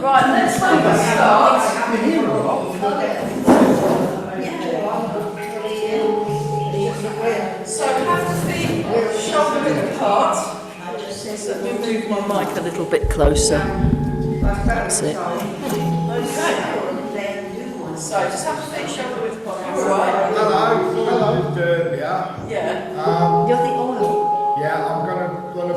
Right, let's make a start. So have the feet shoulder width apart. So let me move my mic a little bit closer. That's it. Okay. So just have the feet shoulder width apart. Alright. Hello, yeah. Yeah. You're the oil. Yeah, I'm gonna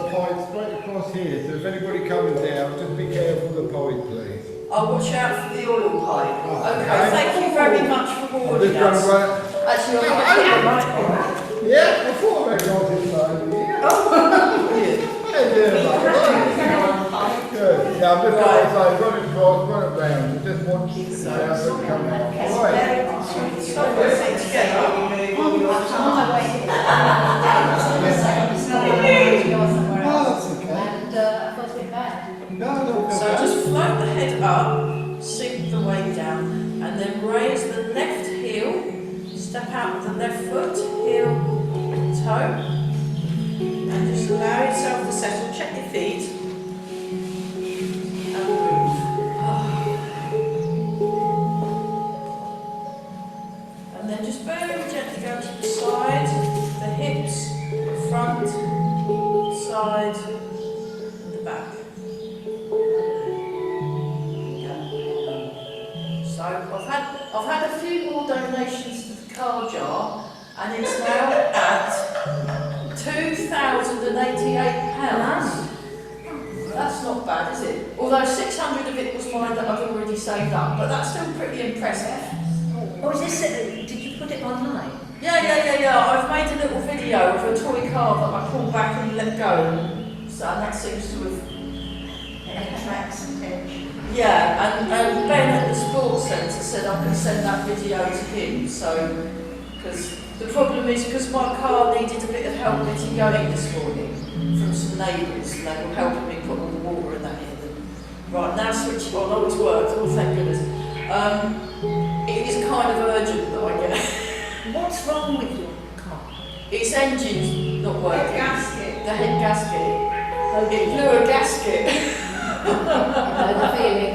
point straight across here. So if anybody comes down, just be careful of the point, please. I'll watch out for the oil pipe. Okay, thank you very much for warning us. Actually, I'm not sure I might. Yeah, before I got inside here. Oh, brilliant. Good. Yeah, I'm just going to say, run it across, run it round. Just one down, but come out. Alright. So we're together. So just float the head up, sink the weight down, and then raise the left heel, step out with the left foot, heel, toe, and just allow yourself to settle, check your feet, and move. And then just very gently go to the side, the hips, the front, side, and the back. So I've had a few more donations to the car jar, and it's now at £2,088. That's not bad, is it? Although 600 of it was mine that I've already saved up, but that's still pretty impressive. Oh, is this, did you put it online? Yeah. I've made a little video of a toy car that I pulled back and let go, so that seems to have Attracts attention. Yeah, and Ben at the sports centre said I could send that video to him, so, because the problem is, because my car needed a bit of help getting going this morning from some neighbours, and they were helping me put all the water and that in. Right, now switch it on, oh it's worked, oh thank goodness. It is kind of urgent that I get. What's wrong with your car? Its engine's not working. The gasket. The head gasket. It blew a gasket. The feeling.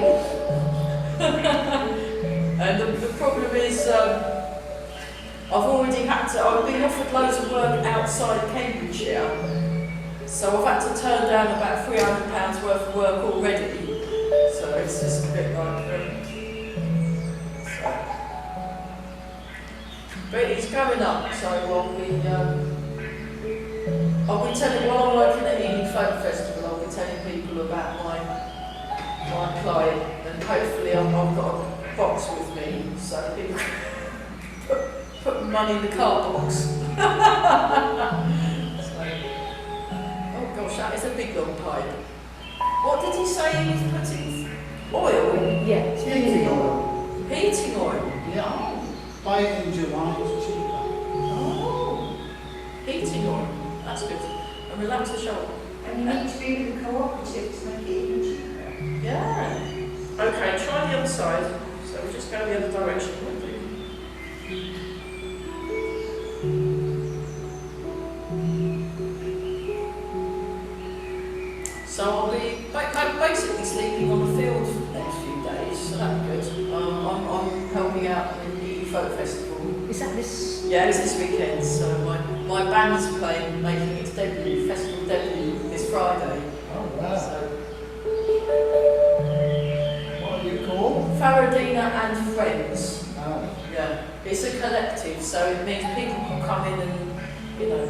And the problem is, I've been offered loads of work outside Cambridgeshire, so I've had to turn down about £300 worth of work already, so it's just a bit like, but it's going up, so I'll be telling, while I'm working at Ely Folk Festival, I'll be telling people about my client, and hopefully I've got a box with me, so people can put money in the car box. So, oh gosh, that is a big long pipe. What did he say he was putting? Oil? Yeah. Heating oil. Heating oil? Yeah. Buy it in July, it's cheaper. Oh, heating oil. That's good. And relax the shoulder. And you need to be with cooperative to make it even cheaper. Yeah. Okay, try the other side. So we just go the other direction, won't we? So I'll be basically sleeping on the field for the next few days, so that'll be good. I'm helping out in the folk festival. Is that this? Yeah, it's this weekend, so my band's playing, making its debut, festival debut this Friday. Oh, wow. So, What are you called? Faradina and Friends. Oh. Yeah, it's a collective, so it means people can come in and, you know.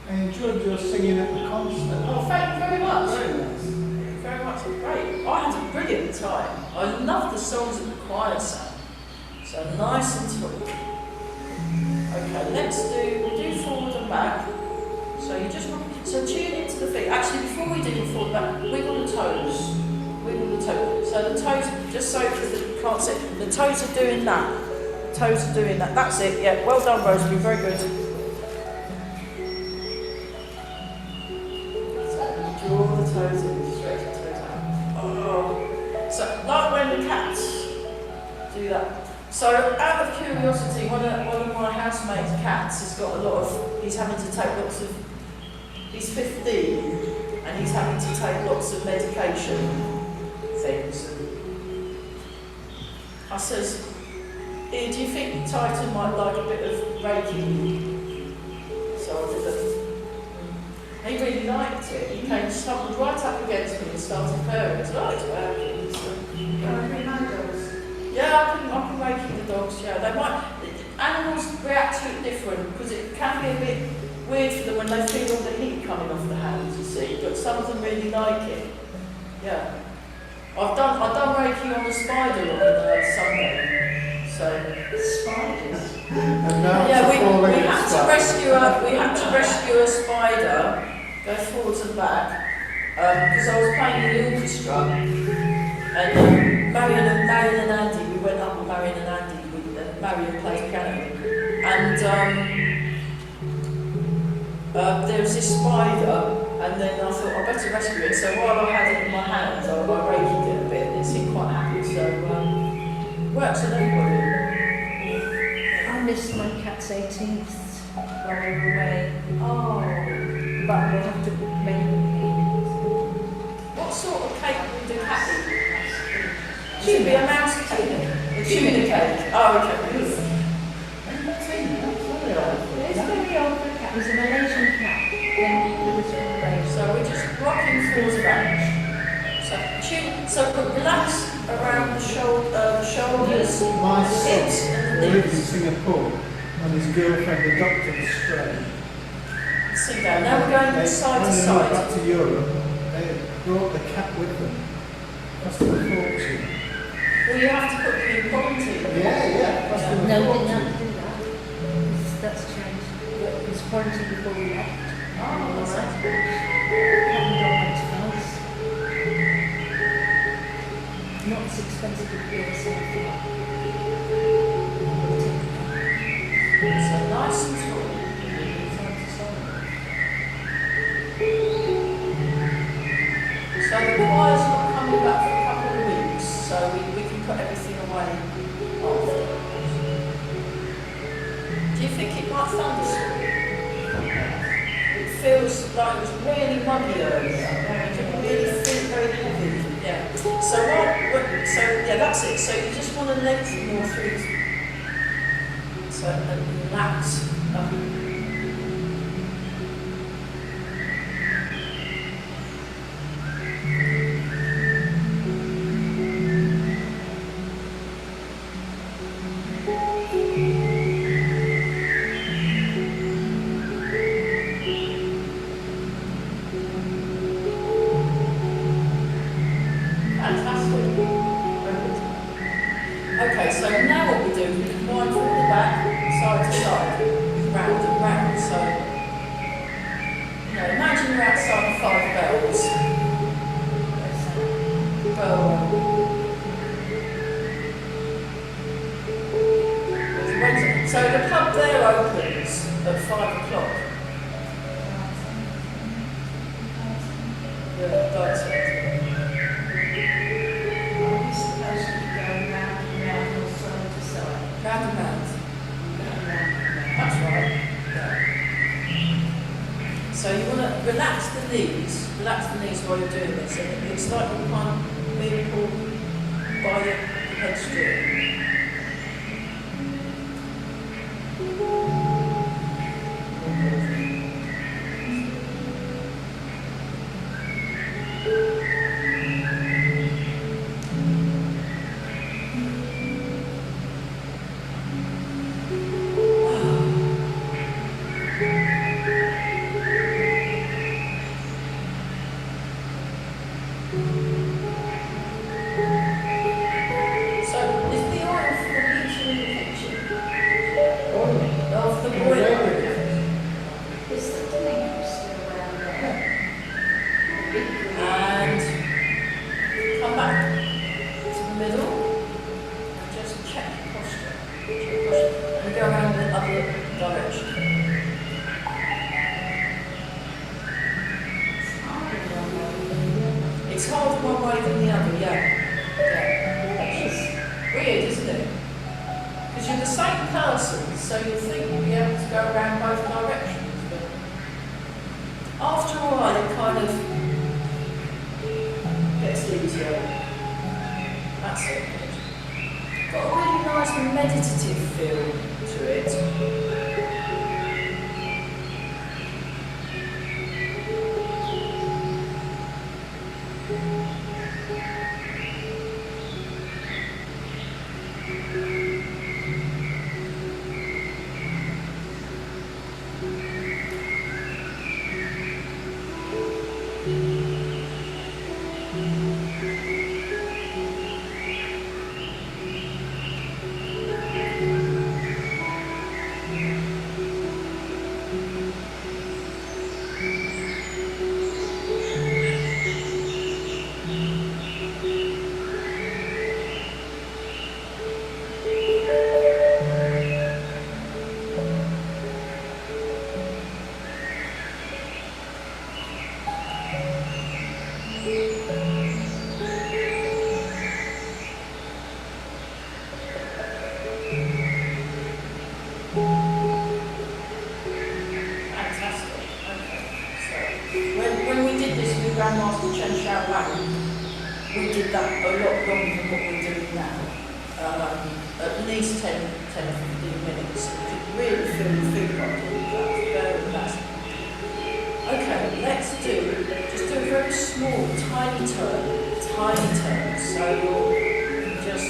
I enjoyed your singing at the concert. Oh, thank you very much. Very nice. Very much, great. I had a brilliant time. I love the songs that the choir sang. So nice and sweet. Okay, we'll do forward and back. So you just so tune into the feet. Actually, before we do the forward and back, wiggle the toes. Wiggle the toes. So the toes, just so that you can't see, the toes are doing that. Toes are doing that. That's it. Yeah, well done, Rosemary. Very good. Draw the toes in, stretch the toes out. Oh. So, like when the cats do that So, out of curiosity, one of my housemate's cats has got a lot of, he's having to take lots of, he's 15, and he's having to take lots of medication things. I says, do you think Titan might like a bit of Reiki? So I did it. He really liked it. He came snuggled right up against me and started purring. I said, oh, it's working. So, yeah, I can Reiki the dogs, yeah. They might, animals react to it different because it can be a bit weird for them when they feel all the heat coming off the hands, you see, but some of them really like it. Yeah. I've done Reiki on the spider on Sunday. So Spiders. And now yeah, it's we falling had to rescue a spider, go forwards and back, because I was playing in the orchestra, and Marion and Andy, we went up with Marion and Andy, Marion plays piano, and there was this spider, and then I thought I better rescue it. So while I had it in my hands, I raked it a bit, and it seemed quite happy. So works on everybody. I missed my cat's 18th while we were away. Oh, But we'll have to make it. what sort of cake would the cat eat? Should be a mouse cake. A tuna cake. Oh, okay. It's very old for a cat. It was a Malaysian cat. Then it was from Malaysia. So we're just rocking forwards and back. So relax around the shoulders, My the hips, son and the lives in knees. Singapore, and his girlfriend adopted a stray. Sit down. Now we're going side to When they moved side. back to Europe, they brought the cat with them. Cost them a fortune. Well, you have to put them in quarantine. Yeah, cost them a No, we fortune. didn't have to do that. That's changed. It was quarantined before we left. Oh, that's nice. Cat and dog went to France. Not as expensive as the other side of the So nice and tall. Side to side. So the choir's not coming back for a couple of weeks, so we can put everything away after. Do you think it might thunderstorm? It feels like it was really muggy earlier. It can really feel very heavy. Yeah. So yeah, that's it. So you just want to lengthen more through. So and relax. Fantastic. Okay, so now what we do is we combine from the back, side to side, round and round. So, imagine you're outside the 5 bells. So the pub there opens at 5 o'clock. Yeah, that's it. Round and round. That's right. Yeah. So you want to relax the knees while you're doing this, and it's like you can't being pulled by your headstring. It's harder one way than the other, yeah. Yeah. It is. Weird, isn't it? Because you're the same person, so you think you'll be able to go around both directions. But after a while, it kind of gets easier. That's it. Got a really nice meditative feel to it. Grandmaster Chen we did that a lot longer than what we're doing now. At least 10 or 15 minutes. You could really feel the feedback. Very nice. Okay, let's just do a very small, tiny turn. So you're just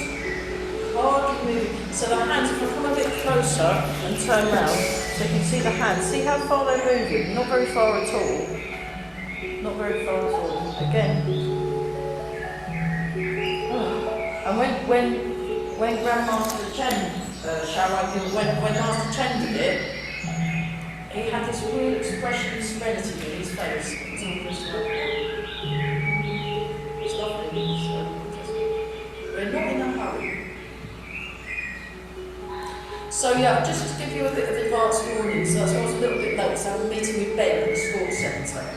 hardly moving. So the hands, if I come a bit closer and turn round, so you can see the hands. See how far they're moving? Not very far at all. Not very far at all. Again. And when Grandmaster Chen, when Master Chen did it, he had this weird expression of serenity in his face. It's almost like it's lovely. We're not in a hurry. So yeah, just to give you a bit of advance warning, so that's why I was a little bit late, so I had a meeting with Ben at the sports centre.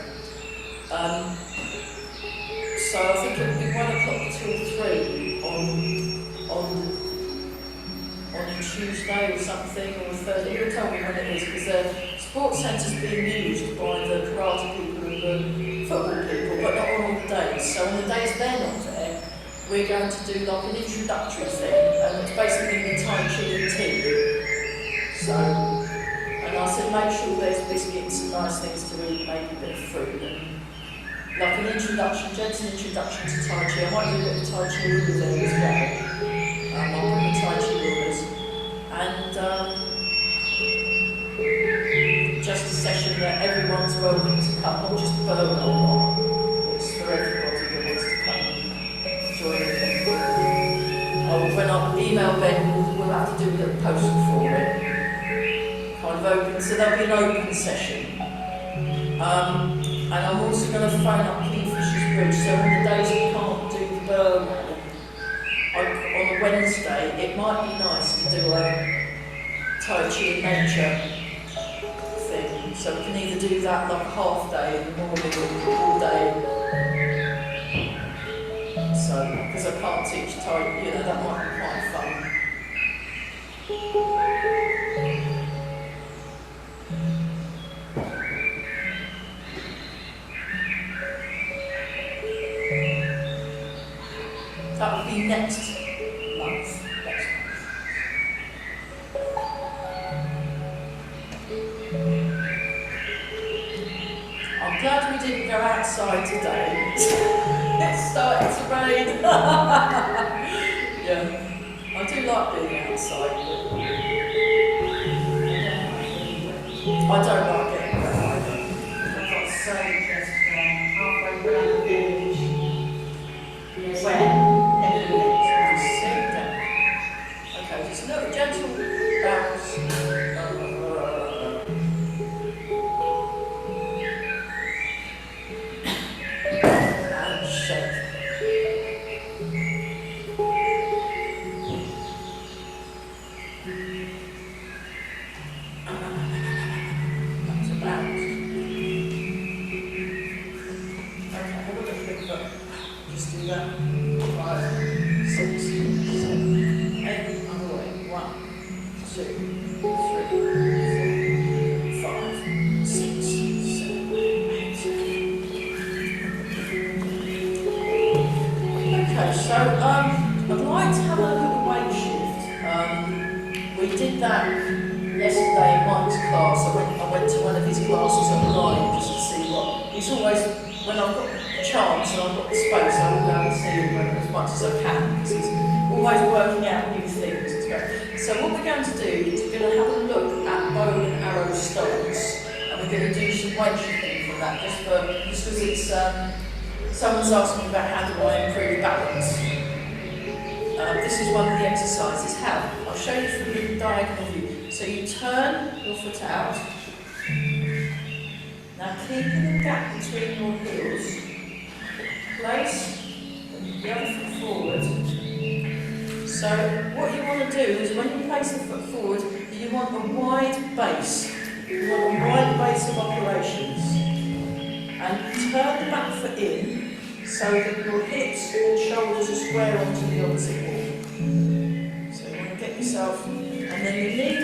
So I think it will be 1 o'clock till 3 on a Tuesday or something, or a Thursday. He'll tell me when it is, because the sports centre's being used by the karate people and the football people, but not on all the days. So on the days they're not there, we're going to do like an introductory thing, and it's basically going to be Tai Chi and tea. So, and I said make sure there's biscuits and nice things to eat, maybe a bit of fruit, and like an introduction, gentle introduction to Tai Chi. I might do a bit of Tai Chi with there as well. I'll bring the Tai Chi rulers. And just a session that everyone's welcome to come, not just Burma. It's for everybody that wants to come and join in. When I email Ben, we'll have to do a little post for it. Kind of open, so there'll be an open session. And I'm also going to phone up Kingfisher's Bridge, so on the days we can't do the Burma, on a Wednesday, it might be nice to do a Tai Chi in nature thing. So we can either do that like a half day in the morning or all day. So, because I can't teach Tai, that might be quite fun. That will be next month. I'm glad we didn't go outside today. It's starting to rain. Yeah, I do like being outside, but I don't like getting wet either. I've got to say, just halfway around the village. Where? Okay, just a little gentle bounce. And shake. That's a bounce. Okay, have a little bit of just do that. 5, 6, 7, 8, other way. 1, class. I went to one of his classes online just to see what. He's always, when I've got the chance and I've got the space, I will go and see him as much as I can because he's always working out new things. It's great. So what we're going to do is we're going to have a look at bow and arrow stance, and we're going to do some weightlifting from that just because it's someone's asked me about how do I improve balance. This is one of the exercises. How? I'll show you from the diagonal view. So you turn your foot out. Now keeping the gap between your heels, place the other foot forward. So what you want to do is when you place the foot forward, you want a wide base. You want a wide base of operations. And turn the back foot in so that your hips and shoulders are square onto the opposite wall. So you want to get yourself, and then the knee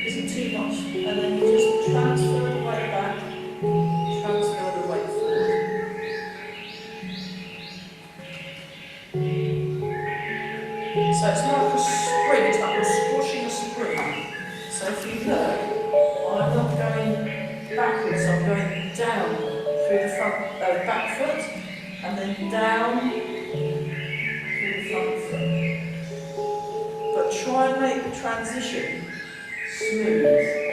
isn't too much, and then you just transfer the weight back, transfer the weight forward. So it's like a spring, it's like you're squashing a spring. So if you look, I'm not going backwards, I'm going down through the front, back foot, and then down through the front foot. But try and make the transition smooth.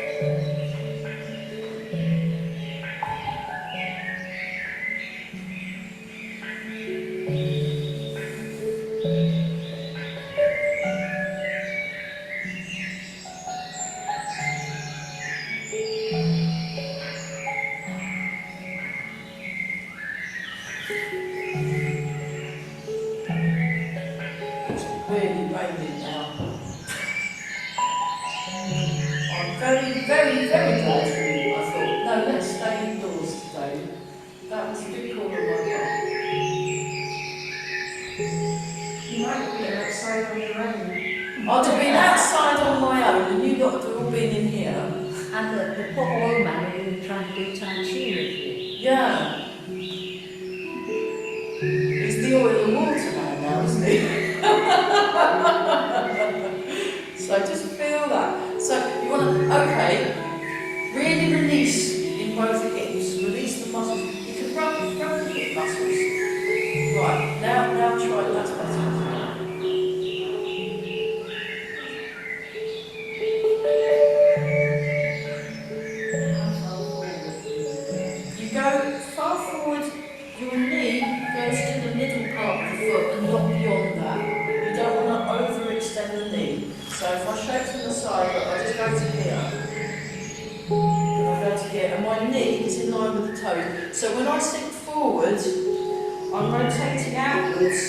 Really raining now. I'm very, very, very glad I thought, no, let's stay indoors today. That was a good call on my part. You might be outside on your own. I'd have been outside on my own and you lot have all been in here. And the poor old man who was trying to do Tai Chi with you. Yeah. He's the oil and water man now, isn't he? So just feel that. So you want to, okay, really release in both hips, release the muscles. You can rub the hip muscles. Right, now try it, that's better. You go far forward, your knee goes to the middle part of the foot and not beyond that. You don't want to overextend the knee. So if I show from the side, look, I just go to here. And I go to here, and my knee is in line with the toe. So when I sink forward, I'm rotating outwards,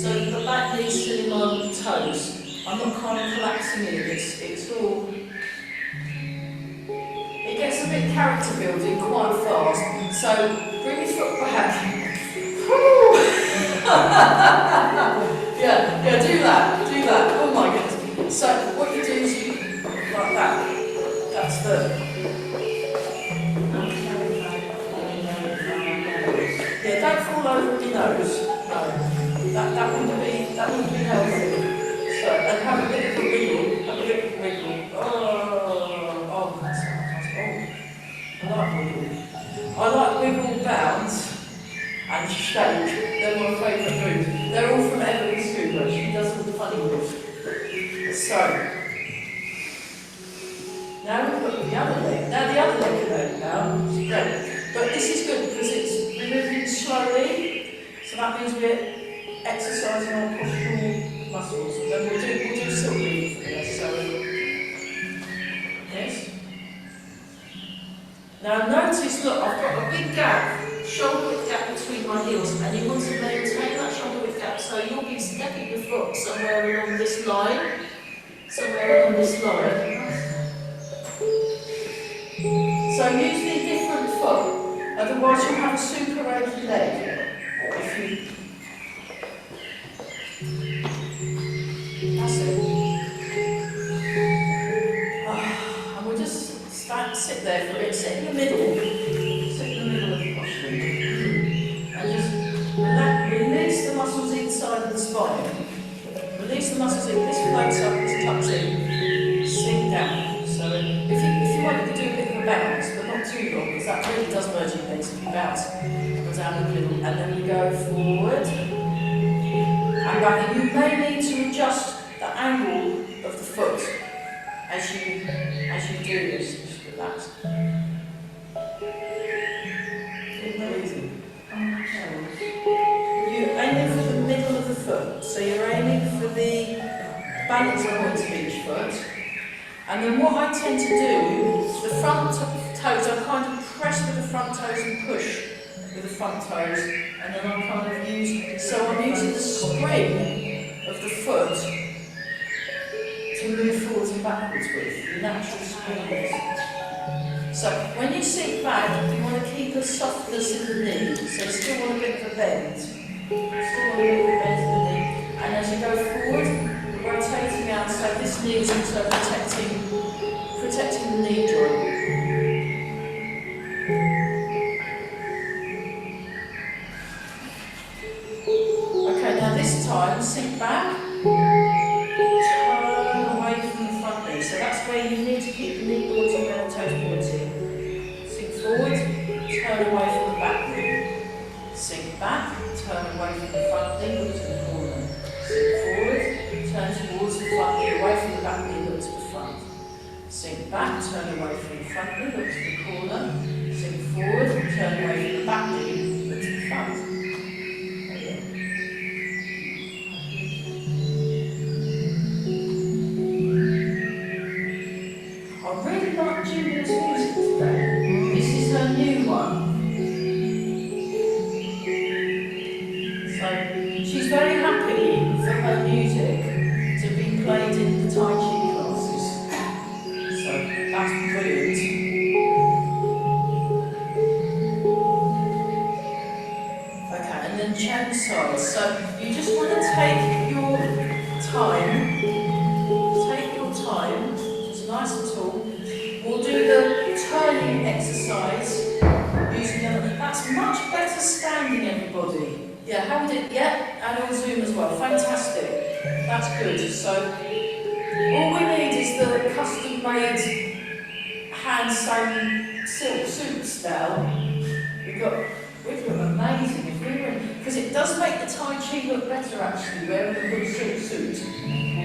so that the back knee's still in line with the toes. I'm not kind of collapsing in, it's all... It gets a bit character building quite fast. So bring your foot back. yeah, do that. Oh my goodness. So what you do is you, like that. That's the... Yeah, don't fall over your nose. No, that wouldn't be healthy. So, and have a bit of a wiggle. Oh, that's nice. Oh, I like wiggle, bounce, and shake. They're my favourite moves. They're all from Emily's Scuba. She does all the funny moves. So, now we've got the other leg. Now the other leg can open now. It's great. But this is good because it's moving slowly. So that means we're exercising our postural muscles. And then we'll do silk breathing for this. So, yes. Now notice, look, I've got a big gap, shoulder width gap between my heels, and you want to maintain that shoulder width gap, so you'll be stepping your foot somewhere along this line, So use the different foot, otherwise you'll have a super achy leg. If you... That's it. And we'll just sit there for a bit, sit in the middle of the posture. And just release the muscles inside of the spine. Release the muscles in, this floats up, this tucks in, sink down. So if you want to do a bit go down the middle, and then we go forward and back. And you may need to adjust the angle of the foot as you do this. Just relax. Breathing. You're aiming for the middle of the foot, so you're aiming for the balance point of each foot. And then what I tend to do, the front toes, I kind of press with the front toes and push with the front toes, and then I kind of I'm using the spring of the foot to move forwards and backwards with, the natural spring. So when you sink back, you want to keep a softness in the knee, so you still want a bit of a bend. Still want a bit of a bend in the knee, and as you go forward, rotating out, so this knee is also protecting the knee joint. Okay, now this time, sink back, turn away from the front knee. So that's where you need to keep the knee pointing where the toes pointing. Sink forward, turn away from the back knee. Sink back, turn away from the front knee, look to the corner. Sink forward, turn towards the front knee, away from the back knee, look to the front. Sink back, turn away from the front knee, look to the corner. Sink forward, turn away from the back knee, look to the front. I really like Julia's music today. This is her new one. So she's very happy for her music to be played in the Tai Chi classes. So that's brilliant. Okay, and then Chen side. So you just want to take your time. Take your time. Just nice and tall. We'll do the turning exercise using the. That's much better standing, everybody. Yeah, how we did, yeah, and on Zoom as well. Fantastic. That's good. So, all we need is the custom-made hand-sewn silk suits now. We've got amazing. If we were, because it does make the Tai Chi look better actually, wearing a good silk suit.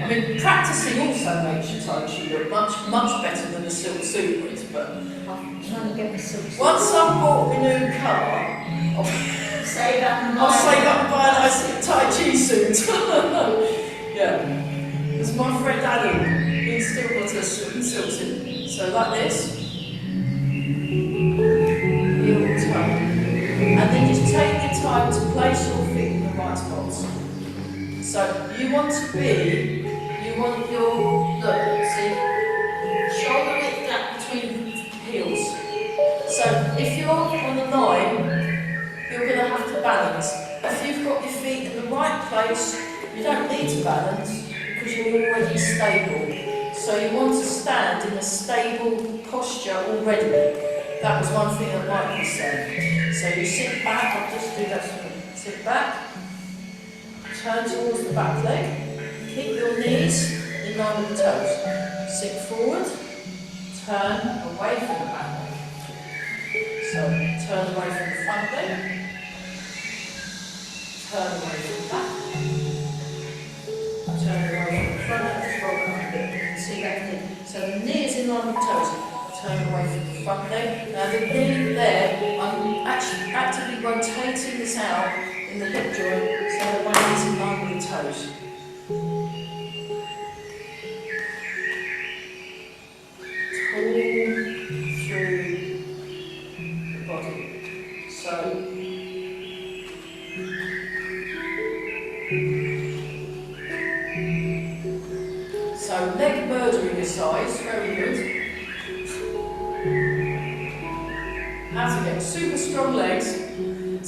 I mean, practicing also makes your Tai Chi look much better than a silk suit would, but I'm trying to get the silk suit. once I've bought my new car, I'll save up and buy a nice Tai Chi suit. Yeah. Because my friend Adam, he's still got a silk suit. So like this. Heel toe. And then just take your time to place your feet in the right spots. So you want your, look, see, shoulder width gap between heels. So if you're on the line, you're going to have to balance. If you've got your feet in the right place, you don't need to balance because you're already stable. So you want to stand in a stable posture already. That was one thing that Michael said. So you sit back, I'll just do that. Sit back, turn towards the back leg, keep your knees in line with the toes. Sit forward, turn away from the back leg. So turn away from the front leg, turn away from the back, turn away from the front leg, just roll it up a bit. You can see that knee. So the knee is in line with the toes. Turn away from the front leg. Now the knee there, I'm actually actively rotating this out in the hip joint so that my knee's in line with the toes. Pull through the body. So leg murdering exercise, very good. How to get super strong legs.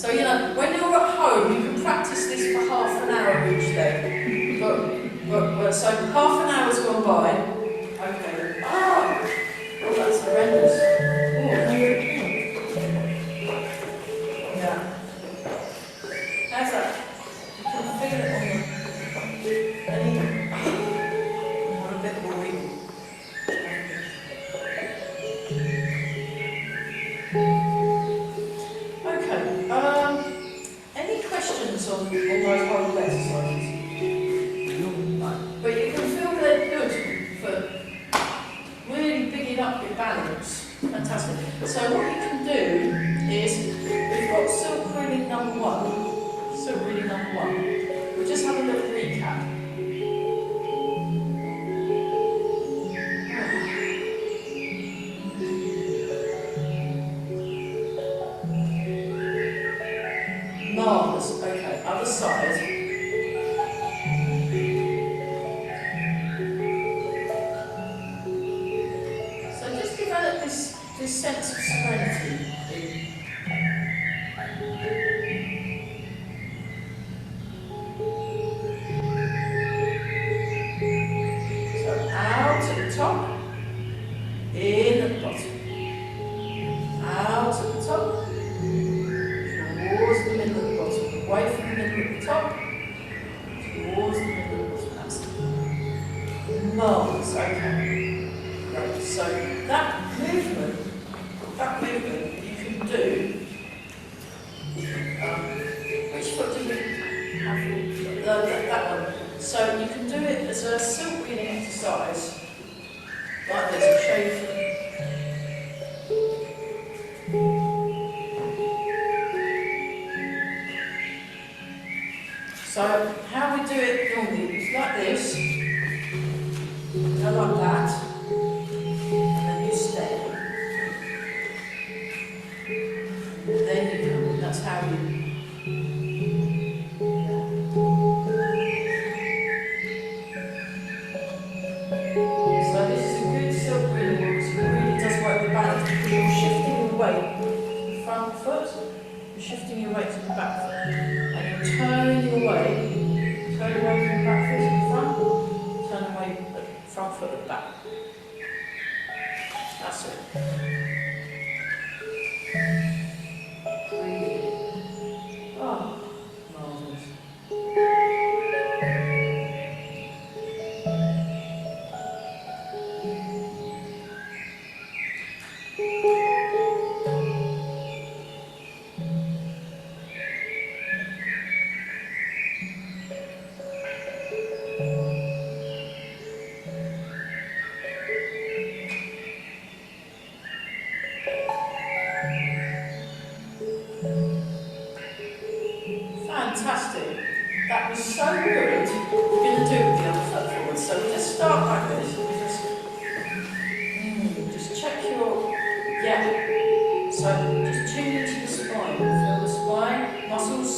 So, you know, when you're at home, you can practice this for half an hour each leg. But so half an hour's gone by. Okay. Ah! Oh, that's horrendous. Yeah. How's that? You can feel it on the... Have a bit more wiggle. Okay, So what you can do is, we've got silk reading number 1. Silk reading number 1. We'll just have a little recap. Marvellous. Okay, other side. So just develop this sense of serenity. So out at the top, in at the bottom. Out at the top, towards the middle at the bottom, away from the middle at the top, towards the middle at the bottom. That's it. Marvellous, okay. Right, so that movement you can do, which foot do we have? That one. So you can do it as a silk reading exercise, like this, I'll show you. So how we do it normally is like this, go like that, and then you step. And then you come, that's how you. So this is a good silk reading work, it really does work the balance because you're shifting your weight to the front foot, you're shifting your weight to the back foot. And you're turning away from the back foot to the front, turn away the front foot at the back. That's it. Breathe. Oh, marvellous. Fantastic. That was so good. We're going to do it with the other foot forward. So we just start like this. We just check your, yeah. So just tune into the spine. Feel the spine, muscles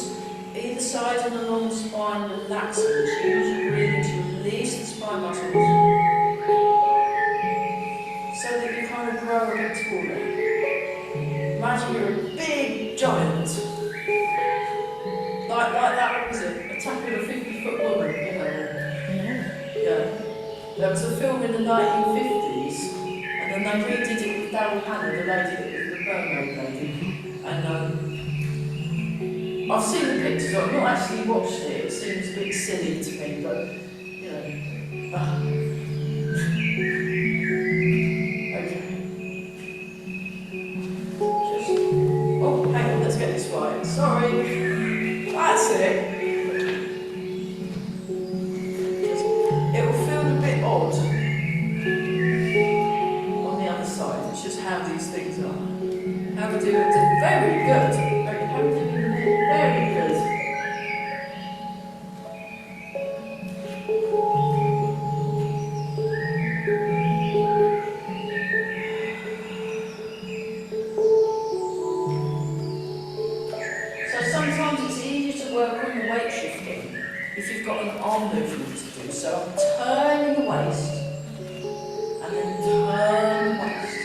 either side and along the spine relaxing. Just use your breathing to release the spine muscles. So that you kind of grow a bit taller. Imagine you're a big giant. Like that, what was it? Attacking a 50-foot woman, you know. Yeah. There was a film in the 1950s, and then they redid it with Daryl Hannah, the lady that was the mermaid lady. And I've seen the pictures, I've not actually watched it, it seems a bit silly to me, but, you know. Okay. Just, oh, hang on, let's get this right. Sorry. That's it. It will feel a bit odd on the other side. It's just how these things are. How we do it? Very good. How we do it? Very good. Sometimes it's easier to work on the weight shifting if you've got an arm movement to do. So I'm turning the waist and then turn the waist.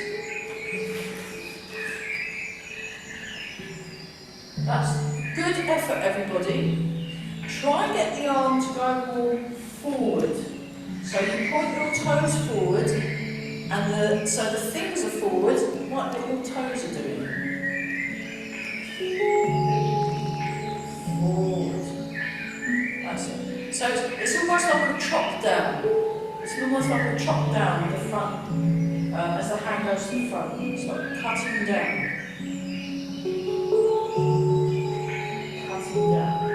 That's good effort, everybody. Try and get the arm to go more forward. So you point your toes forward, and so the things are forward, like what your toes are doing. Forward. That's it. So it's almost like a chop down. It's almost like a chop down at the front, as the hand goes to the front. It's like cutting down. Cutting down.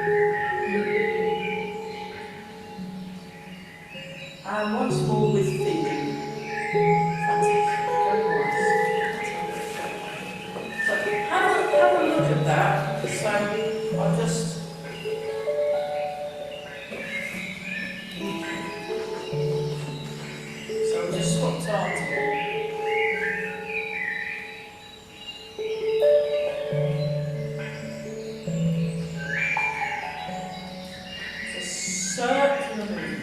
And once more with feeling. Fantastic. Very nice. So I'll just. So I'll just swap arms again. Circular movement.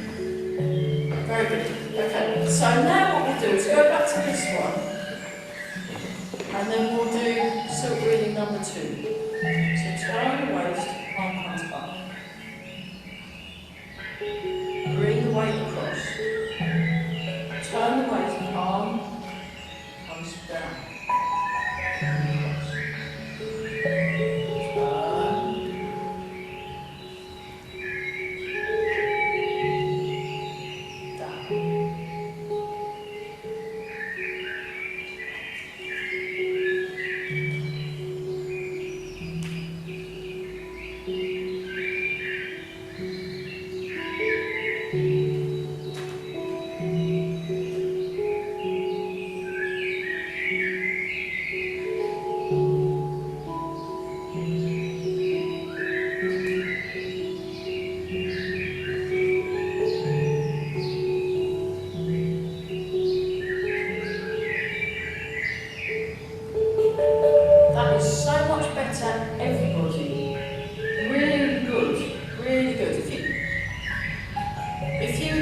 Very good. Okay, so now what we'll do is go back to this one, and then we'll do silk reading number 2. So turn the waist, arm comes up. Bring the weight across. Turn the waist, arm comes down.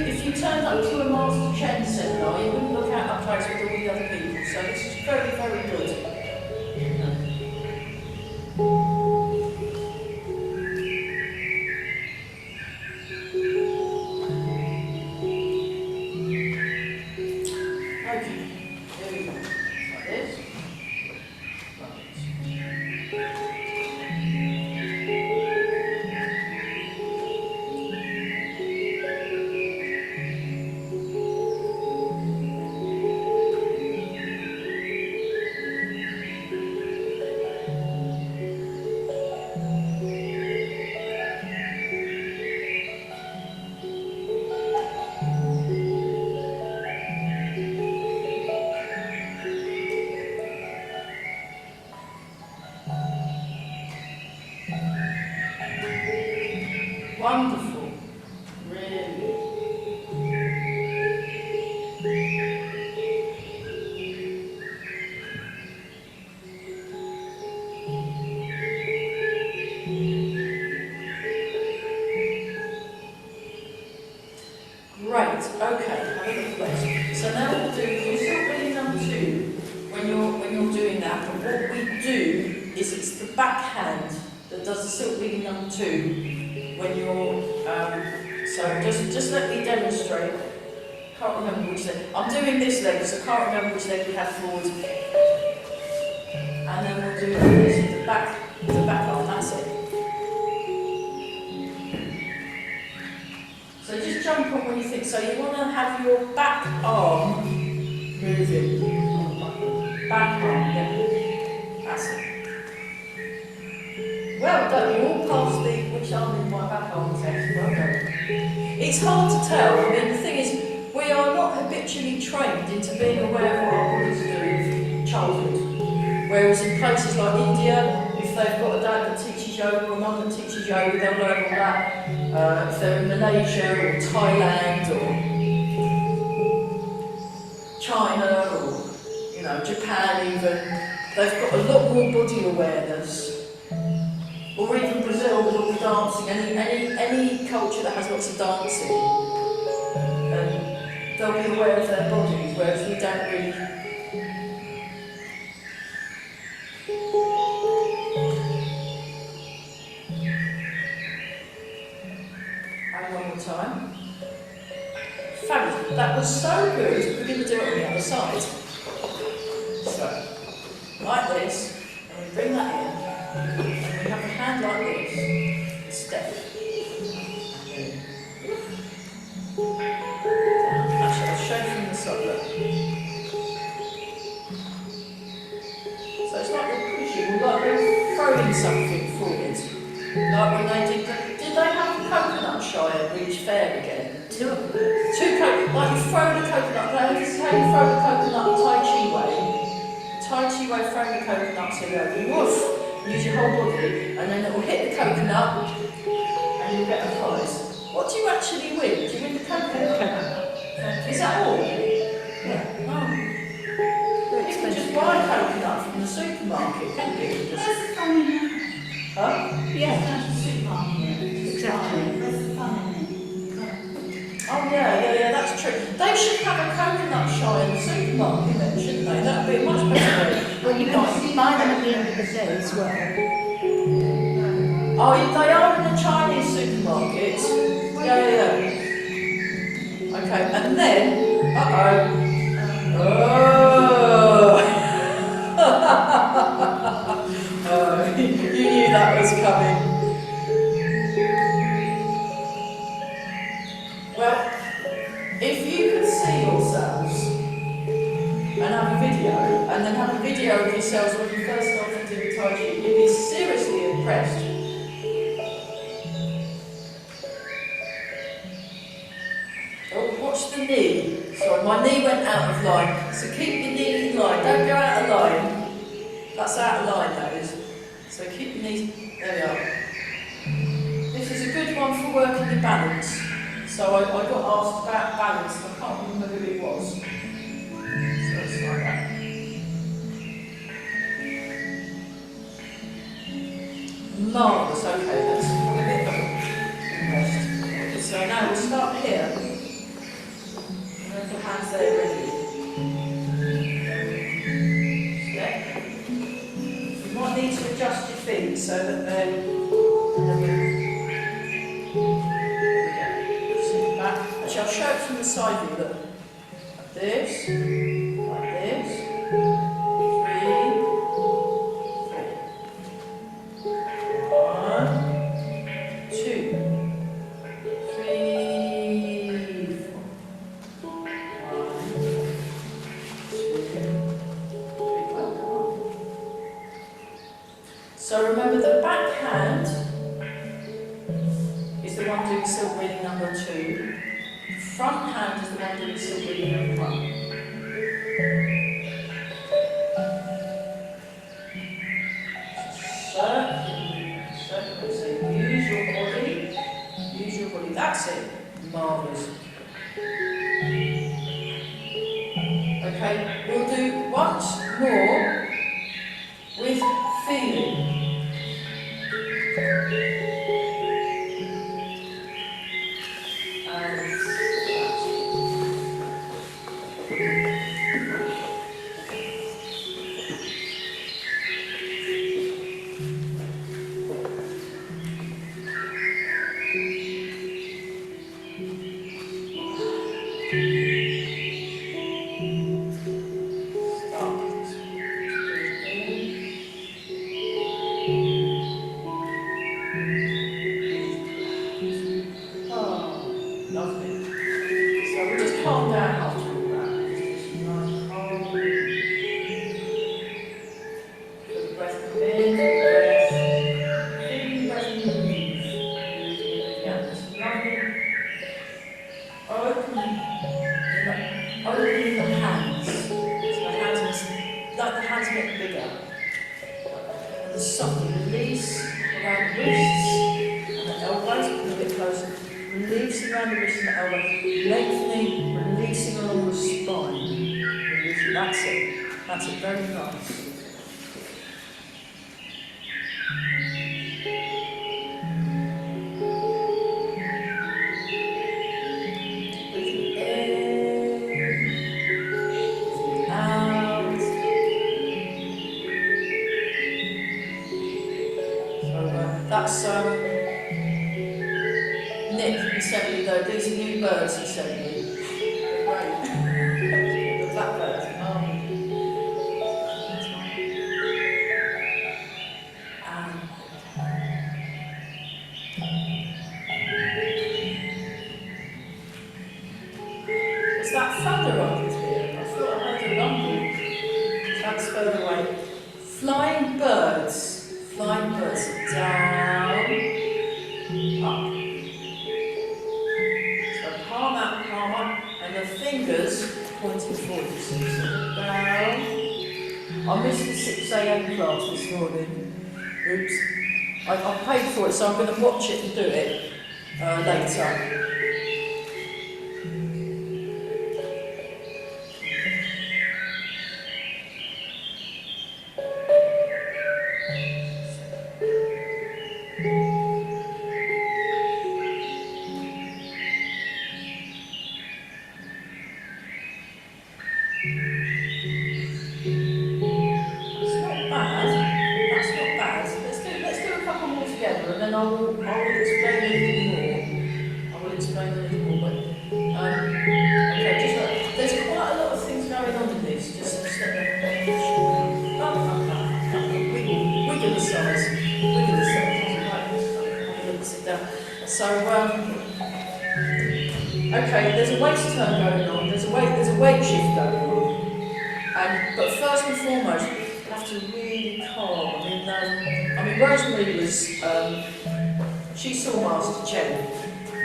If you turned up to a Master Chen seminar, you wouldn't look out up close with all the other people. So this is very, very good. Wonderful. Really good. Great. Okay. Have a look at this. So now what we'll do is you're still reading number 2 when you're doing that. But what we do is it's the backhand that does the silk reading number 2. When you're, so just let me demonstrate. Can't remember which leg. I'm doing this leg because I can't remember which leg we have forward. And then we'll do this with the back arm. That's it. So just jump on when you think. So you want to have your back arm moving. Back arm, yeah. That's it. Well done, you all passed which arm is my back arm test. Well done. It's hard to tell. I mean, the thing is, we are not habitually trained into being aware of what our bodies do in childhood. Whereas in places like India, if they've got a dad that teaches yoga or a mum that teaches yoga, they'll learn all that. If they're in Malaysia or Thailand or China or Japan even, they've got a lot more body awareness. Or even Brazil with all the dancing, any culture that has lots of dancing, they'll be aware of their bodies, whereas we don't really. And one more time. Fabulous. That was so good. We're going to do it on the other side. So, like this, and we bring that in. And we have a hand like this, step. Down. Actually, I'll show you from the side, look. So it's like we're pushing, like we're throwing something forward. Like when they did they have the coconut shy at Reach Fair again? Like you throw the coconut, this is how you throw the coconut Tai Chi way. Tai Chi way, throw the coconut so you go woof. use your whole body, and then it will hit the coconut, and you'll get a prize. What do you actually win? Do you win the coconut? Is that all? Yeah. Oh. You can just buy a coconut from the supermarket, can't you? Just, Where's the fun in it? huh? Yeah, That's the supermarket. exactly. Where's the fun in it? Oh yeah, that's true. They should have a coconut shy in the supermarket then, shouldn't they? That would be a much better way. Well, you can buy them at the end of the day as well. Oh, they are in the Chinese supermarkets. Yeah. Okay, and then, oh, you knew that was coming. Well, if you could see yourselves and have a video, and then have a video of yourselves when you first started doing Tai Chi, you'd be seriously impressed. Oh, watch the knee. Sorry, my knee went out of line. So keep your knee in line. Don't go out of line. That's out of line, that is. So keep your knees. There we are. This is a good one for working your balance. So I got asked about balance. I can't remember who it was. So it's like that. Marvellous. Okay, let's have a bit of rest. Okay, so now we'll start here. Have your hands there ready. Step. You might need to adjust your feet so that they're. Sit back. Actually, I'll show it from the side view. Look. Like this. Like this. 3, 4. 1, 2, 3, 4. So remember the back hand is the one doing silk reading number 2. The front hand is the one doing silk reading number 1. So use your body, that's it. Marvellous. Okay, we'll do once more with feeling. That's it, very nice. Breathing in, out. So that's Nick, he sent me though, these are new birds he sent me. They're great. The blackbirds. Flying birds down, up. So palm out, and the fingers pointing forward. So down. I missed the 6 AM class this morning. Oops. I paid for it, so I'm going to watch it and do it later. It's not bad. That's not bad. Let's do a couple more together, and then I will explain a little more. I will explain a little more. Okay, just look. There's quite a lot of things going on in this. Just let me. Wiggle the size. Wiggle the size. Right. Sit down. So okay, there's a waist turn going on. There's a weight shift going on. But first and foremost, you have to really calm. I mean, Rosemary was, she saw Master Chen,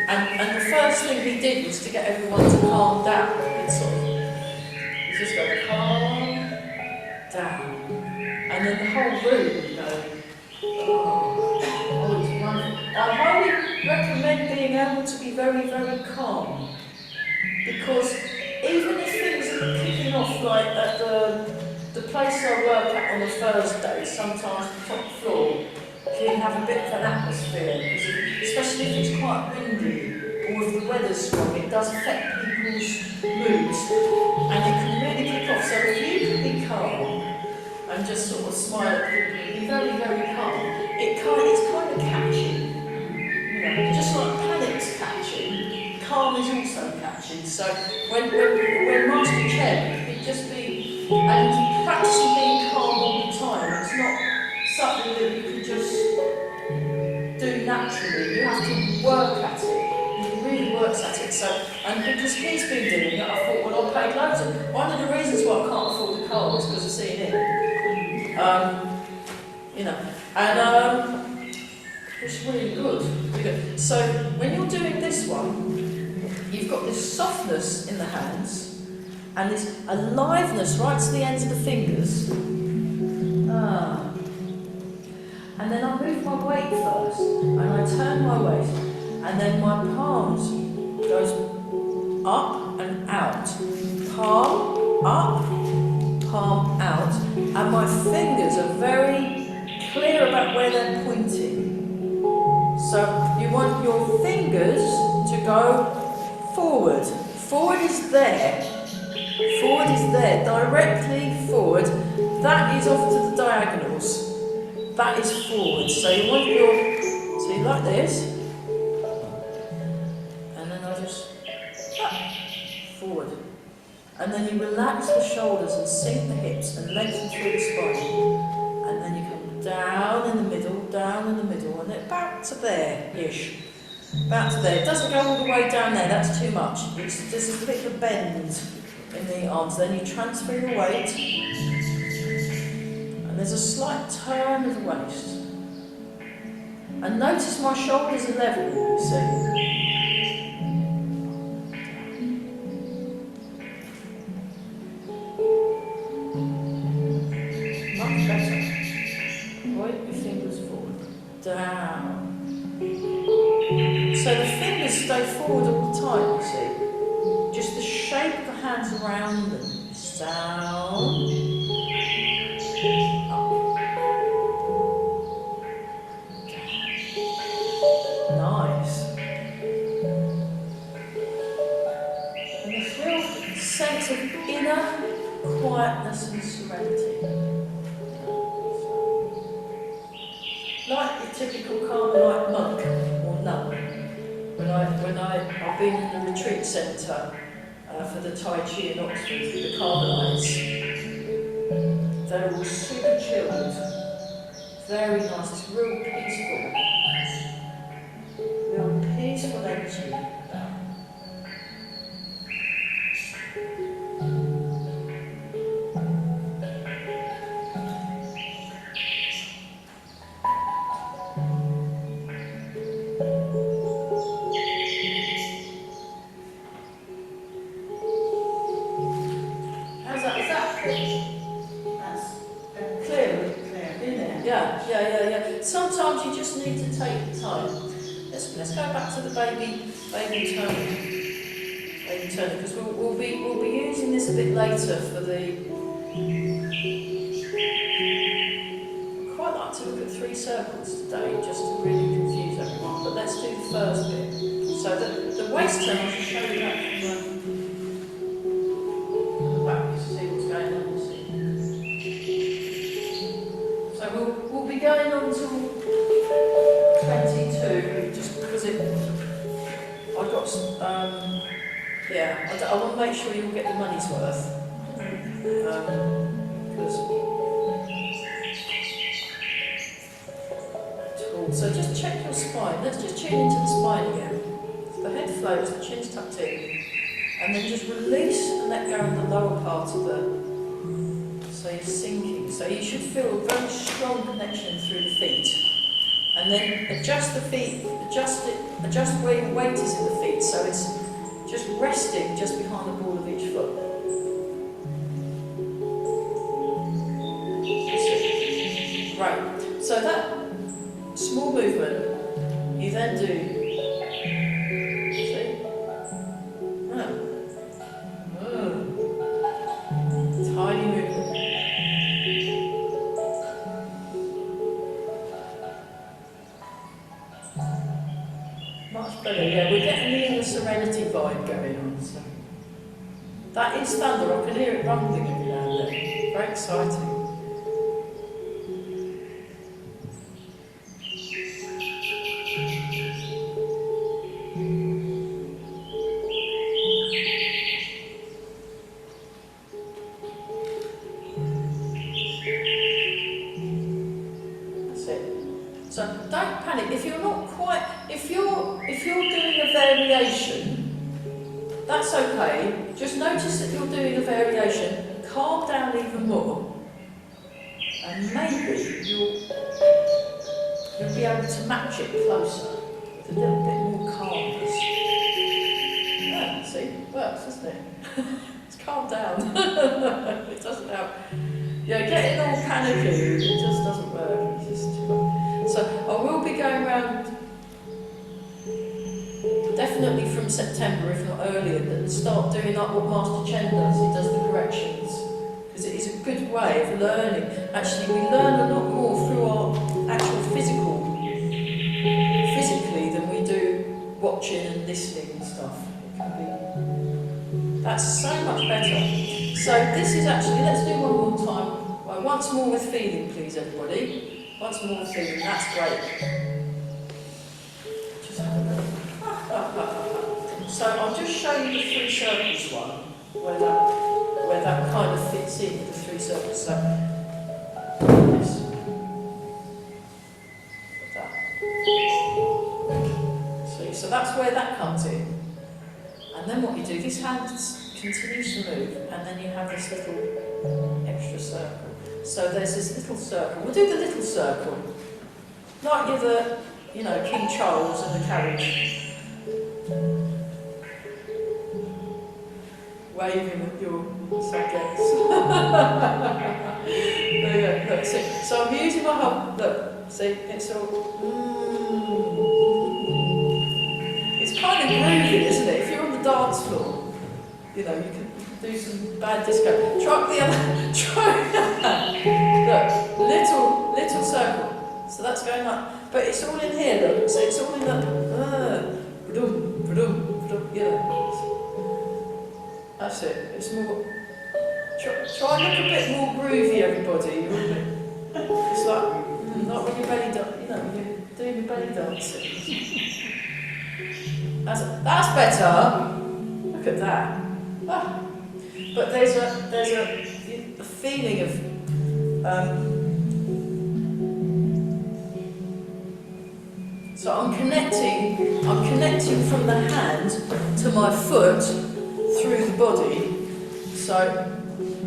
and the first thing he did was to get everyone to calm down. It's sort of, you just go calm down, and then the whole room would go, oh, it's wonderful. I highly recommend being able to be very, very calm, because even if things are kicking off, like at the place I work at on a Thursday, sometimes the top floor can have a bit of an atmosphere, because especially if it's quite windy or if the weather's strong, it does affect people's moods and it can really kick off. So if you can be calm and just sort of smile at people, be very, very calm, it's kind of catching. You know, just like panic's catching, calm is also catching. So when Master Chen, it'd just be, and practicing being calm all the time. It's not something that you can just do naturally. You have to work at it. He really works at it. So, and because he's been doing it, I thought, well, I paid loads of. One of the reasons why I can't afford the car is because of seeing him. You know, and it's really good. Really good. So when you're doing this one, you've got this softness in the hands and this aliveness right to the ends of the fingers. And then I move my weight first, and I turn my weight, and then my palms goes up and out. Palm up, palm out, and my fingers are very clear about where they're pointing. So you want your fingers to go forward. Forward is there. Forward is there, directly forward. That is off to the diagonals. That is forward. So you want so you like this. And then I just forward. And then you relax the shoulders and sink the hips and lengthen through the spine. And then you come down in the middle, and then back to there-ish. Back to there. It doesn't go all the way down there, that's too much. It's just a bit of a bend in the arms. Then you transfer your weight, and there's a slight turn of the waist. And notice my shoulders are level, you see. Much better. Point your fingers forward, down. So the fingers stay forward all the time, you see. Just the shape of the hands around them. Down, up. Nice. And this real sense of inner quietness and serenity. Like the typical Carmelite monk or nun. I've been in the retreat centre for the Tai Chi in Oxford with the Carmelites. They're all super chilled, very nice, it's real peaceful energy. Yeah. Sometimes you just need to take the time. Let's go back to the baby turner. Baby turner, because we'll be using this a bit later for the. I quite like to look at 3 circles today, just to really confuse everyone. But let's do the first bit. So the waist turn, I'll just show you that from the back, just to see what's going on. You see. So we'll be going on till 22, just because I got I want to make sure you'll get the money's worth. So just check your spine. Let's just tune into the spine again. So the head floats, the chin's tucked in, and then just release and let go of the lower part of the. So you're sinking. So you should feel a very strong connection through the feet, and then adjust the feet. Adjust where your weight is in the feet. So it's just resting just behind the ball of each foot. Right. So that. Small movement, you then do, see? Tiny movement. Much better, yeah, we're getting the inner serenity vibe going on. So. That is thunder, I can hear it rumbling every now and then. Very exciting. So don't panic. If you're not quite, if you're doing a variation, that's okay. Just notice that you're doing a variation. Calm down even more, and maybe you'll be able to match it closer with a little bit more calmness. Yeah, see, works, doesn't it? It's calm down. It doesn't help. Yeah, getting all panicky, it just doesn't work. It's just too much. So I will be going around definitely from September, if not earlier, and start doing like what Master Chen does. He does the corrections, because it is a good way of learning. Actually, we learn a lot more through our actual physically than we do watching and listening and stuff. That's so much better. So this is actually, let's do one more time. Well, once more with feeling, please, everybody. Once more with feeling, that's great. Just have a look. So I'll just show you the 3 circles one, where that kind of fits in with the 3 circles. So this. That. See, so that's where that comes in. And then what you do, this hand continues to move, and then you have this little extra circle. So there's this little circle. We'll do the little circle. Like you're the, King Charles in the carriage. Waving at your subjects. There you go, look, see. So I'm using my hub, look, see, it's all, It's kind of groovy, isn't it? If you're on the dance floor, you can do some bad disco. Try the other, look, little circle. So that's going up. But it's all in here, look. So it's all in that, That's it. It's more, try and look a bit more groovy, everybody. It's like when you're belly dancing, when you're doing your belly dancing. That's better. Look at that. Ah. But there's a feeling of so I'm connecting from the hand to my foot through the body. So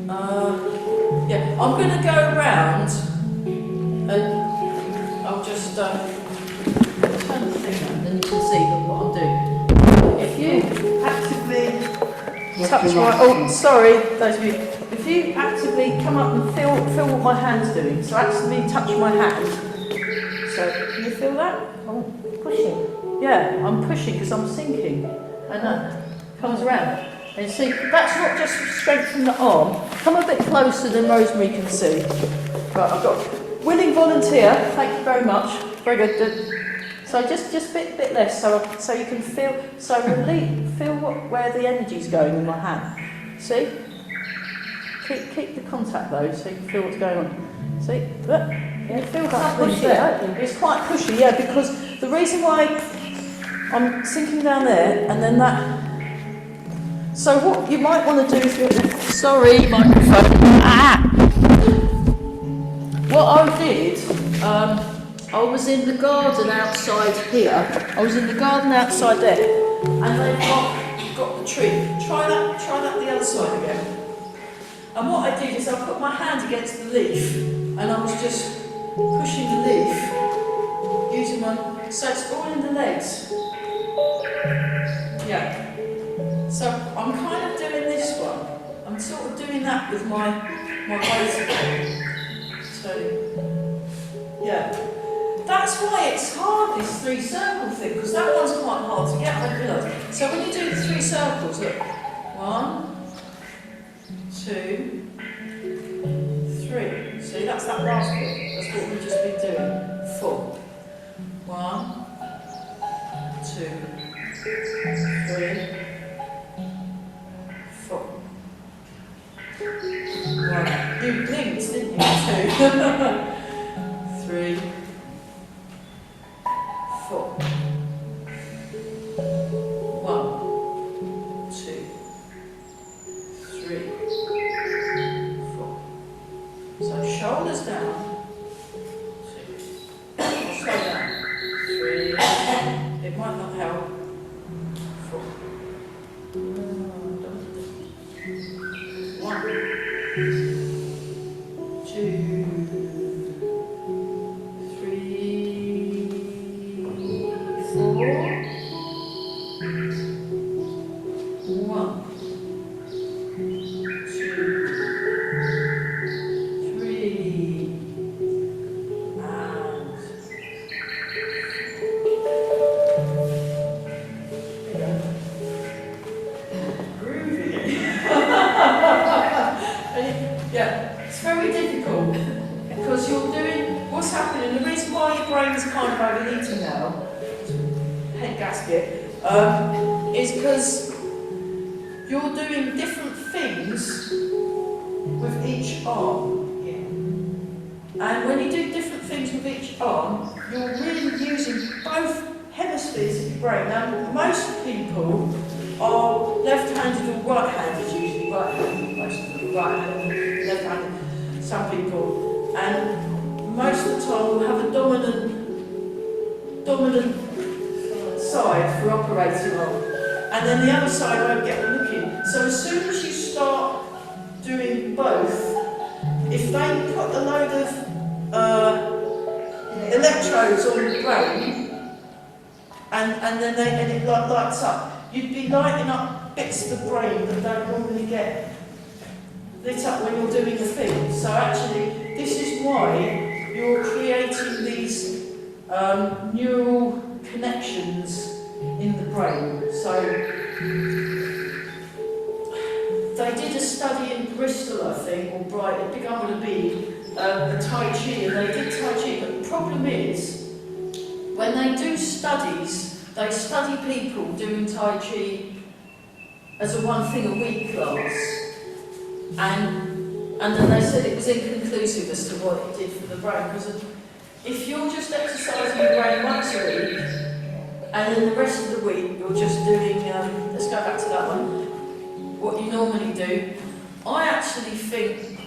I'm going to go around and I'll just turn the thing on, then you can see what I'm doing. If you actively touch my, oh sorry, those of you, if you actively come up and feel what my hand's doing, so actively touch my hand, so can you feel that? I'm pushing, yeah, I'm pushing because I'm sinking, and that comes around, and you see, that's not just strength from the arm, come a bit closer than Rosemary can see, right, I've got willing volunteer, thank you very much, very good. So just a bit less, so you can feel, feel where the energy's going in my hand. See? Keep the contact though, so you can feel what's going on. See? Look, can you feel that push there? It's quite pushy, yeah, because the reason why I'm sinking down there, and then that. So what you might want to do if you're, sorry, microphone. What I did. I was in the garden outside here. I was in the garden outside there, and they've got the tree. Try that the other side again. And what I did is I put my hand against the leaf, and I was just pushing the leaf, using my, so it's all in the legs. Yeah. So I'm kind of doing this one. I'm sort of doing that with my weight again. So, yeah. That's why it's hard, this 3 circle thing, because that one's quite hard to get, I realise. So when you do the 3 circles, look, 1, 2, 3. See, that's that last bit. That's what we've just been doing. 4. 1, 2, 3, 4. 1. You blinked, didn't you? 2. 3. 4. 1, 2, 3, 4. So shoulders down. 2. Slow down. 3. It might not help. 4. 1, 2. 1 thing a week class, and then they said it was inconclusive as to what it did for the brain, because if you're just exercising your brain once a week, and then the rest of the week you're just doing, let's go back to that one, what you normally do, I actually think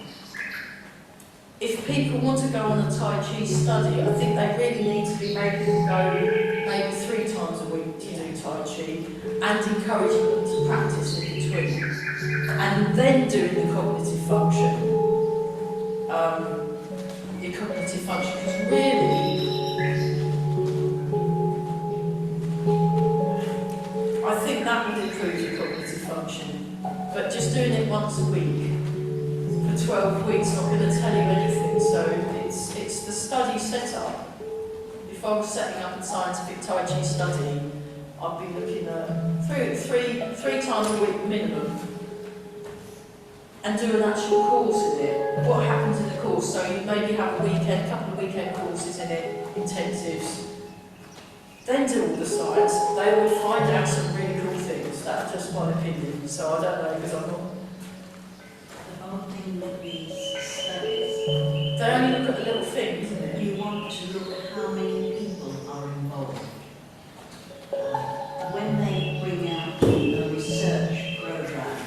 if people want to go on a Tai Chi study, I think they really need to be making them go maybe 3 times a week to do Tai Chi, and encouraging them to practice in between, and then doing the cognitive function. Your cognitive function, because really, I think that would improve your cognitive function. it once a week for 12 weeks, not going to tell you anything. So it's the study setup. If I was setting up a scientific Tai Chi study, I'd be looking at three times a week minimum, and do an actual course in it. What happens in the course? So you maybe have a couple of weekend courses in it, intensives. Then do all the science. They will find out some really cool things. That's just my opinion. So I don't know because I'm not. The whole thing with these studies, They only look at the little things, isn't it? you want to look at how many people are involved. When they bring out a research program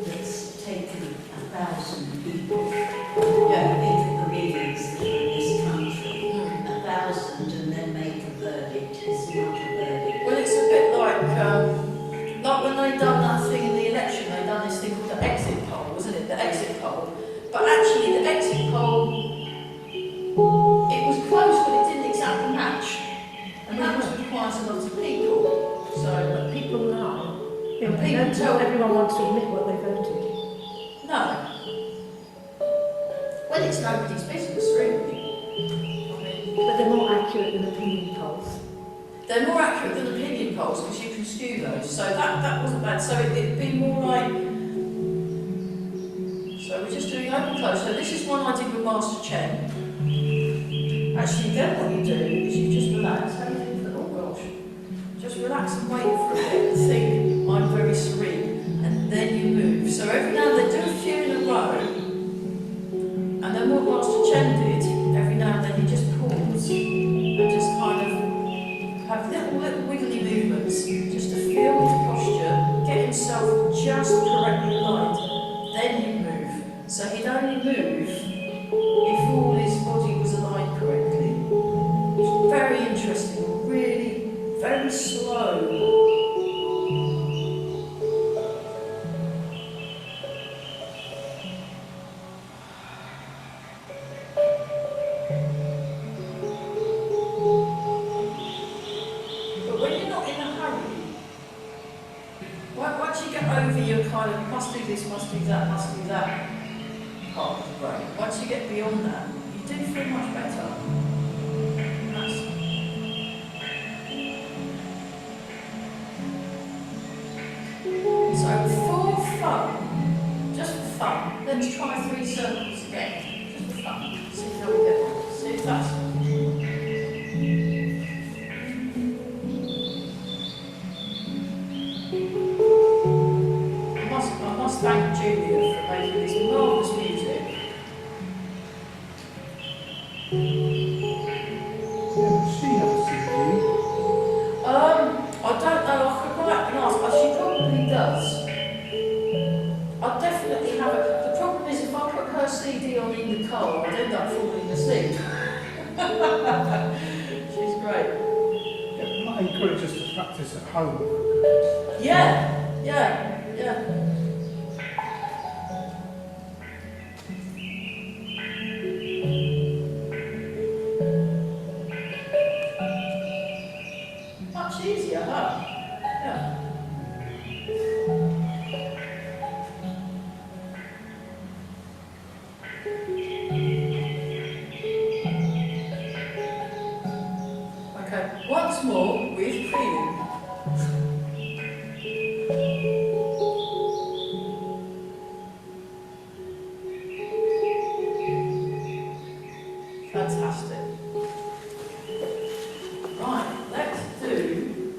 that's taken 1,000 people, Yeah. think of the meetings that are in this country, 1,000 and then make a verdict is not a verdict. Well, it's a bit like when they done that thing in the election, they done this thing called the exit poll, wasn't it? The exit poll. But actually, the exit poll, it was close, but it didn't exactly match. And that was with quite a lot of people. So, People know. People Don't tell- everyone wants to admit what they voted. no. Well, it's nobody's business, really. I mean, But they're more accurate than opinion polls. they're more accurate than opinion polls because you can skew those. So that wasn't bad. So it'd be more like. So we're just doing open close. So this is one I did with Master Chen. Actually, then what you do is you just relax. How do you think? Oh gosh. Just relax and wait for a bit and think, I'm very serene. And then you move. So every now and then do a few in a row. And then what Master Chen did, every now and then you just pause and just kind of have little wiggly movements just to feel his posture, get himself just correctly aligned, then you move. So he'd only move if all his body was aligned correctly. It's very interesting, really very slow. But when you're not in a hurry, once you get over your kind of must do this, must do that part of the brain, once you get beyond that, you do feel much better. That's- So for fun, just for fun, let's try 3 circles again, just for fun. See how we get on. See if that's. I must thank Julia for making this marvellous music. Yeah, she has a CD. I don't know, I could write and ask, but she probably does. I definitely have it. The problem is if I put her CD on in the car, I'd end up falling asleep. She's great. Yeah, might encourage us to practice at home. Yeah. Much easier, huh? Yeah. Okay, once more with feeling. Fantastic. Right, let's do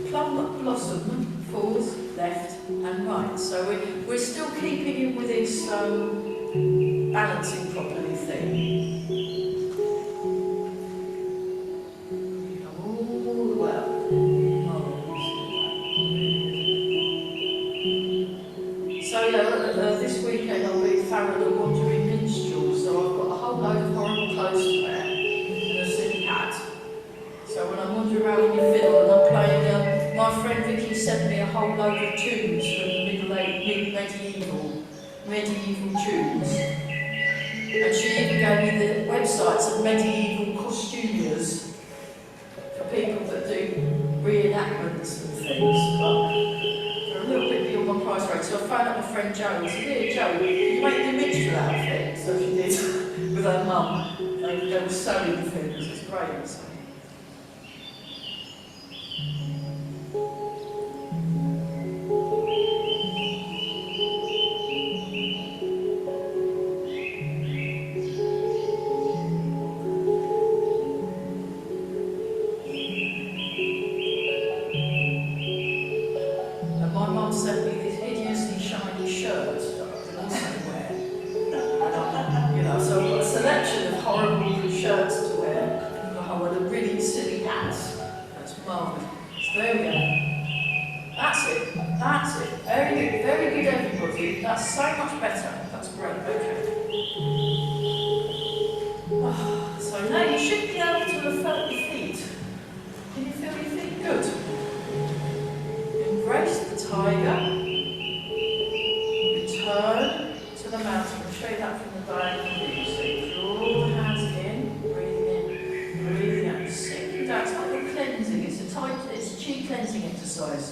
plum blossom, falls, left and right. So we're still keeping in with this balancing properly thing. Come all the way up. So yeah, this weekend I'll be Farrell the Wandering Minstrel, so I've got a whole load of horrible clothes to wear and a silly hat. So when I wander around with my fiddle and I'm playing, my friend Vicky sent me a whole load of tunes from medieval tunes. And she even gave me the websites of medieval costumiers for people that do reenactments and things. But they're a little bit beyond my price range. phone up my friend Jo and said, "Here, Jo, can you make the image for that outfit?" So she did with her mum. They were sewing things. It's great. So. My mum sent me this hideously shiny shirt that I can also wear. You know, so I've got a selection of horrible shirts to wear. With a really silly hat. That's marvellous. So there we go. That's it. That's it. Very good, everybody. That's so much better. That's great. Okay. So now you should be able to have felt your feet. Can you feel your feet? Good. Embrace the tiger. Return to the mountain. I'll show you that from the diagonal view. So draw the hands in, breathing out, sinking down. It's like a cleansing. It's a chi cleansing exercise.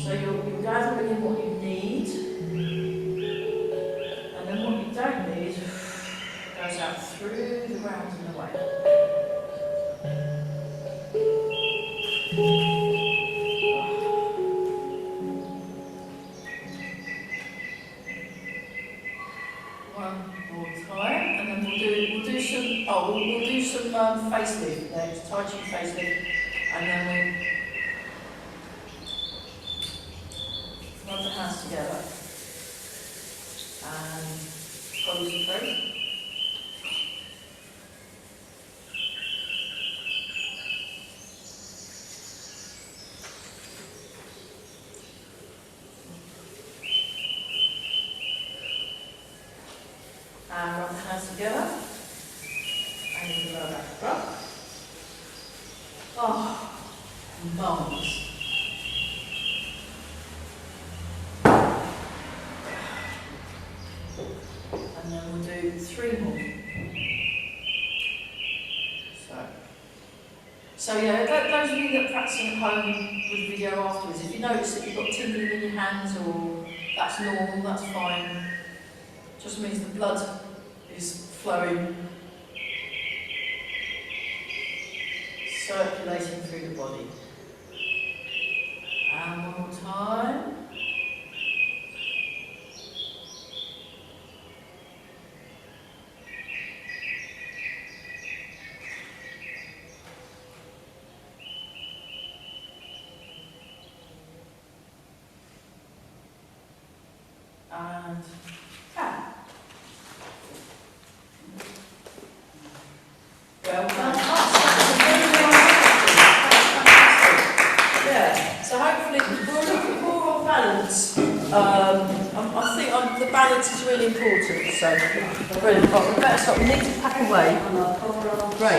So you're gathering in what you need, and then what you don't need goes out through the ground and away. One more time, and then we'll do some facelift next, Tai Chi facelift, and then we rub the hands together and concentrate. And rub the hands together. And you can lower back up. Oh, marvellous. And then we'll do 3 more. So yeah, those of you that are practicing at home with video afterwards, if you notice that you've got tingling in your hands, or that's normal, that's fine. Just means the blood is flowing, circulating through the body. And one more time. And tap. Well done. Yeah. So hopefully we're more on balance. I think the balance is really important. So brilliant. Oh, we better stop. We need to pack away. Great.